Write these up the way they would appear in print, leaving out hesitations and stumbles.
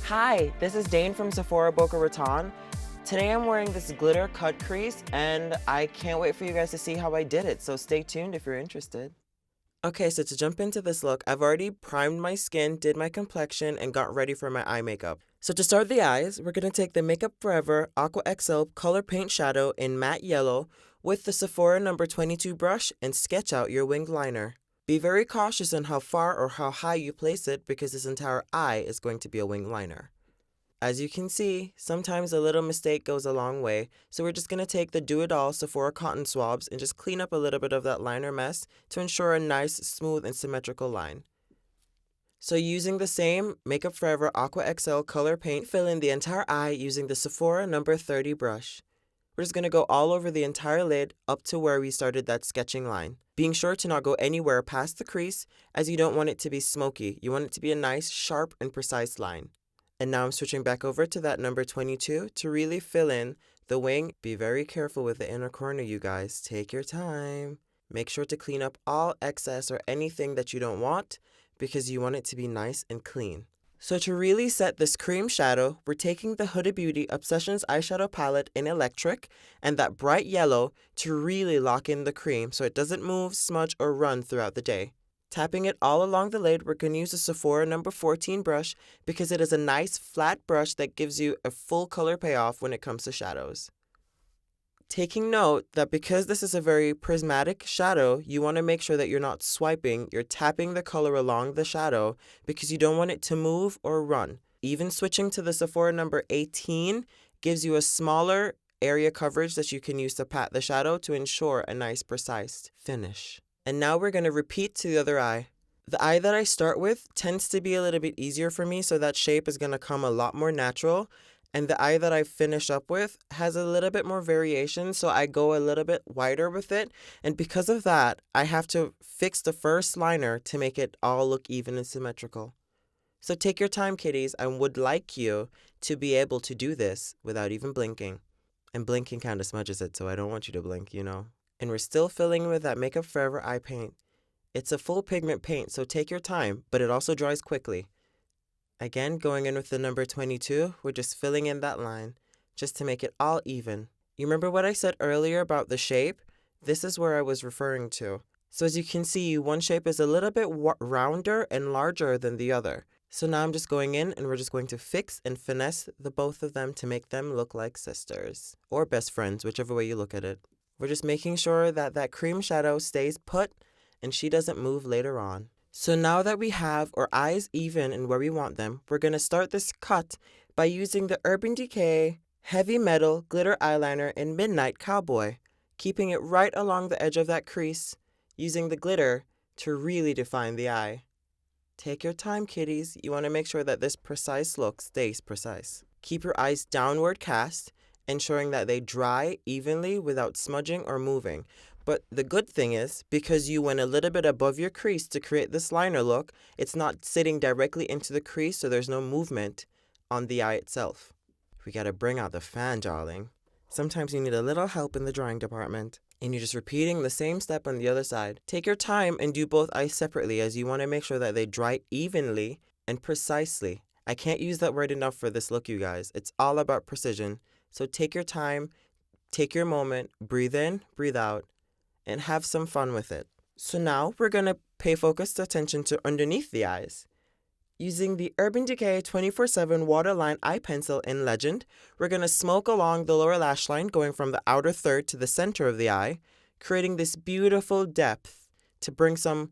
Hi, this is Dane from Sephora Boca Raton. Today I'm wearing this glitter cut crease and I can't wait for you guys to see how I did it, so stay tuned if you're interested. Okay, so to jump into this look, I've already primed my skin, did my complexion, and got ready for my eye makeup. So to start the eyes, we're going to take the Makeup Forever Aqua XL Color Paint Shadow in matte yellow with the Sephora number 22 brush and sketch out your winged liner. Be very cautious on how far or how high you place it because this entire eye is going to be a winged liner. As you can see, sometimes a little mistake goes a long way, so we're just going to take the Do It All Sephora cotton swabs and just clean up a little bit of that liner mess to ensure a nice, smooth, and symmetrical line. So using the same Makeup Forever Aqua XL color paint, fill in the entire eye using the Sephora number 30 brush. We're just going to go all over the entire lid up to where we started that sketching line. Being sure to not go anywhere past the crease as you don't want it to be smoky. You want it to be a nice, sharp, and precise line. And now I'm switching back over to that number 22 to really fill in the wing. Be very careful with the inner corner, you guys. Take your time. Make sure to clean up all excess or anything that you don't want because you want it to be nice and clean. So to really set this cream shadow, we're taking the Huda Beauty Obsessions eyeshadow palette in Electric and that bright yellow to really lock in the cream so it doesn't move, smudge, or run throughout the day. Tapping it all along the lid, we're going to use the Sephora number 14 brush because it is a nice flat brush that gives you a full color payoff when it comes to shadows. Taking note that because this is a very prismatic shadow, you want to make sure that you're not swiping, you're tapping the color along the shadow because you don't want it to move or run. Even switching to the Sephora number 18 gives you a smaller area coverage that you can use to pat the shadow to ensure a nice precise finish. And now we're going to repeat to the other eye. The eye that I start with tends to be a little bit easier for me, so that shape is going to come a lot more natural. And the eye that I finish up with has a little bit more variation, so I go a little bit wider with it. And because of that, I have to fix the first liner to make it all look even and symmetrical. So take your time, kiddies. I would like you to be able to do this without even blinking. And blinking kind of smudges it, so I don't want you to blink, you know. And we're still filling with that Makeup Forever eye paint. It's a full pigment paint, so take your time, but it also dries quickly. Again, going in with the number 22, we're just filling in that line, just to make it all even. You remember what I said earlier about the shape? This is where I was referring to. So as you can see, one shape is a little bit rounder and larger than the other. So now I'm just going in and we're just going to fix and finesse the both of them to make them look like sisters. Or best friends, whichever way you look at it. We're just making sure that that cream shadow stays put and she doesn't move later on. So now that we have our eyes even and where we want them, we're going to start this cut by using the Urban Decay Heavy Metal Glitter Eyeliner in Midnight Cowboy, keeping it right along the edge of that crease, using the glitter to really define the eye. Take your time, kiddies. You want to make sure that this precise look stays precise. Keep your eyes downward cast, ensuring that they dry evenly without smudging or moving. But the good thing is, because you went a little bit above your crease to create this liner look, it's not sitting directly into the crease, so there's no movement on the eye itself. We gotta bring out the fan, darling. Sometimes you need a little help in the drawing department. And you're just repeating the same step on the other side. Take your time and do both eyes separately as you want to make sure that they dry evenly and precisely. I can't use that word enough for this look, you guys. It's all about precision. So take your time, take your moment, breathe in, breathe out, and have some fun with it. So now we're going to pay focused attention to underneath the eyes. Using the Urban Decay 24/7 Waterline Eye Pencil in Legend, we're going to smoke along the lower lash line going from the outer third to the center of the eye, creating this beautiful depth to bring some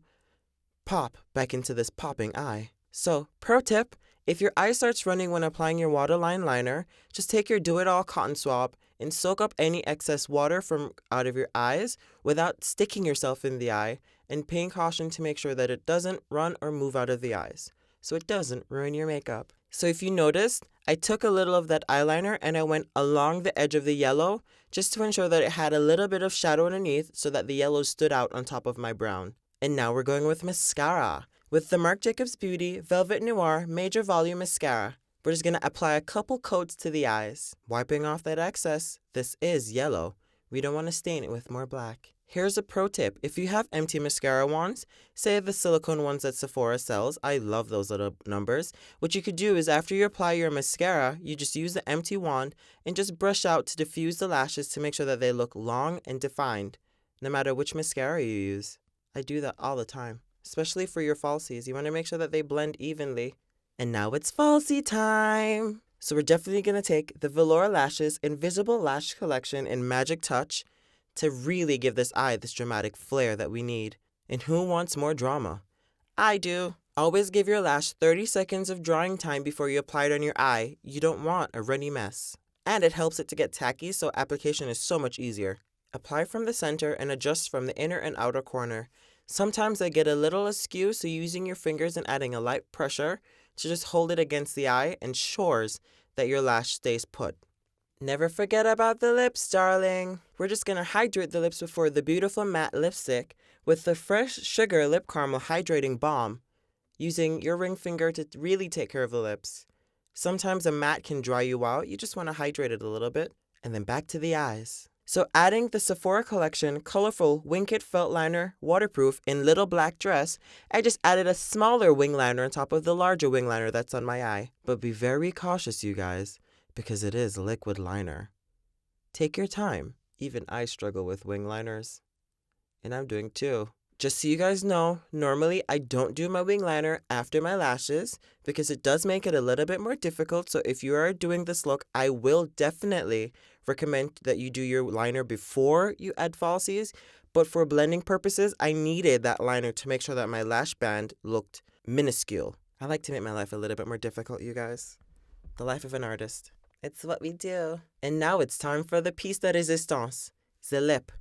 pop back into this popping eye. So, pro tip, if your eye starts running when applying your waterline liner, just take your Do It All cotton swab and soak up any excess water from out of your eyes without sticking yourself in the eye and paying caution to make sure that it doesn't run or move out of the eyes, so it doesn't ruin your makeup. So if you noticed, I took a little of that eyeliner and I went along the edge of the yellow just to ensure that it had a little bit of shadow underneath so that the yellow stood out on top of my brown. And now we're going with mascara. With the Marc Jacobs Beauty Velvet Noir Major Volume Mascara, we're just going to apply a couple coats to the eyes. Wiping off that excess, this is yellow. We don't want to stain it with more black. Here's a pro tip. If you have empty mascara wands, say the silicone ones that Sephora sells, I love those little numbers. What you could do is after you apply your mascara, you just use the empty wand and just brush out to diffuse the lashes to make sure that they look long and defined, no matter which mascara you use. I do that all the time, especially for your falsies. You want to make sure that they blend evenly. And now it's falsie time. So we're definitely going to take the Velour Lashes Invisible Lash Collection in Magic Touch to really give this eye this dramatic flair that we need. And who wants more drama? I do. Always give your lash 30 seconds of drying time before you apply it on your eye. You don't want a runny mess. And it helps it to get tacky, so application is so much easier. Apply from the center and adjust from the inner and outer corner. Sometimes I get a little askew, so using your fingers and adding a light pressure to just hold it against the eye ensures that your lash stays put. Never forget about the lips, darling. We're just going to hydrate the lips before the beautiful matte lipstick with the Fresh Sugar Lip Caramel Hydrating Balm, using your ring finger to really take care of the lips. Sometimes a matte can dry you out. You just want to hydrate it a little bit. And then back to the eyes. So adding the Sephora Collection Colorful Wing It Felt Liner Waterproof in Little Black Dress, I just added a smaller wing liner on top of the larger wing liner that's on my eye. But be very cautious, you guys, because it is liquid liner. Take your time. Even I struggle with wing liners. And I'm doing too. Just so you guys know, normally I don't do my wing liner after my lashes because it does make it a little bit more difficult. So if you are doing this look, I will definitely recommend that you do your liner before you add falsies. But for blending purposes, I needed that liner to make sure that my lash band looked minuscule. I like to make my life a little bit more difficult, you guys. The life of an artist. It's what we do. And now it's time for the piece de resistance, the lip.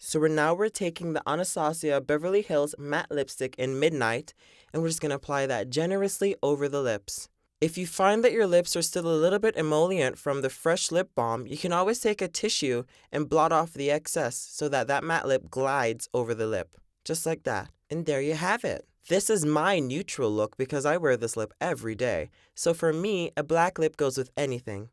So we're taking the Anastasia Beverly Hills Matte Lipstick in Midnight, and we're just going to apply that generously over the lips. If you find that your lips are still a little bit emollient from the fresh lip balm, you can always take a tissue and blot off the excess so that that matte lip glides over the lip. Just like that. And there you have it. This is my neutral look because I wear this lip every day. So for me, a black lip goes with anything.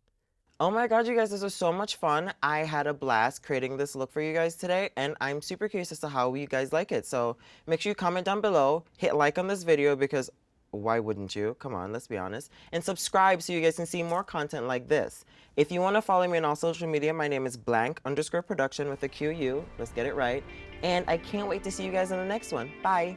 Oh my god, you guys, this was so much fun. I had a blast creating this look for you guys today, and I'm super curious as to how you guys like it. So make sure you comment down below, hit like on this video because why wouldn't you? Come on, let's be honest. And subscribe so you guys can see more content like this. If you want to follow me on all social media, my name is blank_production with a QU. Let's get it right. And I can't wait to see you guys in the next one. Bye.